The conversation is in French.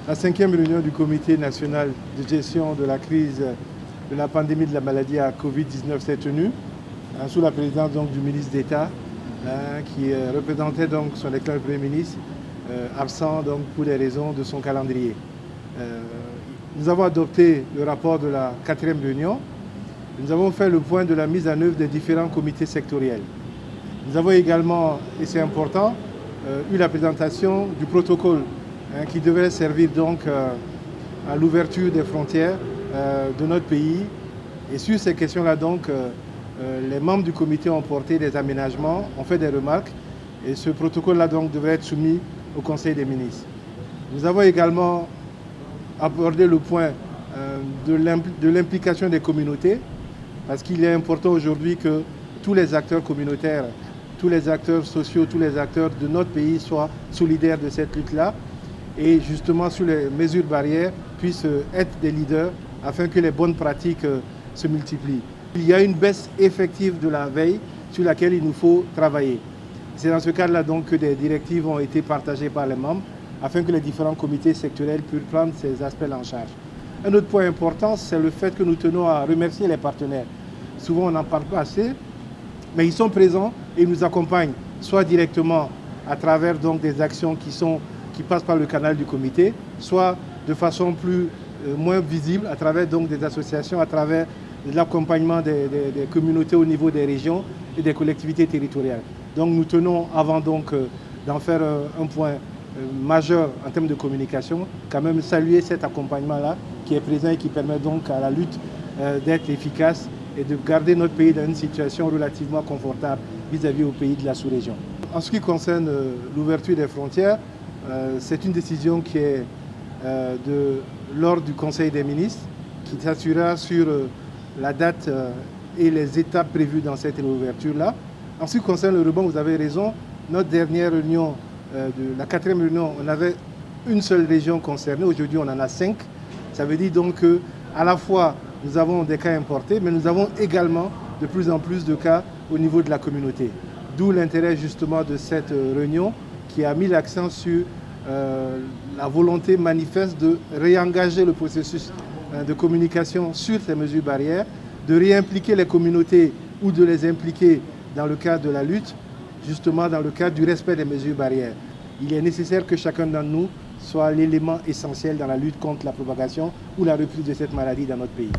La 5e réunion du Comité national de gestion de la crise de la pandémie de la maladie à Covid-19 s'est tenue sous la présidence du ministre d'État qui représentait son excellence Premier ministre, absent pour des raisons de son calendrier. Nous avons adopté le rapport de la 4e réunion. Nous avons fait le point de la mise en œuvre des différents comités sectoriels. Nous avons également, et c'est important, eu la présentation du protocole qui devrait servir à l'ouverture des frontières de notre pays. Et sur ces questions-là, les membres du comité ont porté des aménagements, ont fait des remarques, et ce protocole-là devrait être soumis au Conseil des ministres. Nous avons également abordé le point de l'implication des communautés, parce qu'il est important aujourd'hui que tous les acteurs communautaires, tous les acteurs sociaux, tous les acteurs de notre pays soient solidaires de cette lutte-là et justement sur les mesures barrières puissent être des leaders afin que les bonnes pratiques se multiplient. Il y a une baisse effective de la veille sur laquelle il nous faut travailler. C'est dans ce cadre-là que des directives ont été partagées par les membres afin que les différents comités sectoriels puissent prendre ces aspects-là en charge. Un autre point important, c'est le fait que nous tenons à remercier les partenaires. Souvent, on n'en parle pas assez, mais ils sont présents et nous accompagnent, soit directement à travers des actions qui passent par le canal du comité, soit de façon moins visible à travers des associations, à travers l'accompagnement des communautés au niveau des régions et des collectivités territoriales. Donc nous tenons, avant d'en faire un point majeur en termes de communication, quand même saluer cet accompagnement-là qui est présent et qui permet à la lutte d'être efficace et de garder notre pays dans une situation relativement confortable vis-à-vis au pays de la sous-région. En ce qui concerne l'ouverture des frontières, c'est une décision qui est de l'ordre du Conseil des ministres qui s'assurera sur la date et les étapes prévues dans cette réouverture-là. En ce qui concerne le rebond, vous avez raison, notre dernière réunion, de la 4e réunion, on avait une seule région concernée, aujourd'hui on en a 5. Ça veut dire qu'à la fois nous avons des cas importés, mais nous avons également de plus en plus de cas au niveau de la communauté. D'où l'intérêt justement de cette réunion qui a mis l'accent sur la volonté manifeste de réengager le processus de communication sur ces mesures barrières, de réimpliquer les communautés ou de les impliquer dans le cadre de la lutte, justement dans le cadre du respect des mesures barrières. Il est nécessaire que chacun d'entre nous soit l'élément essentiel dans la lutte contre la propagation ou la reprise de cette maladie dans notre pays.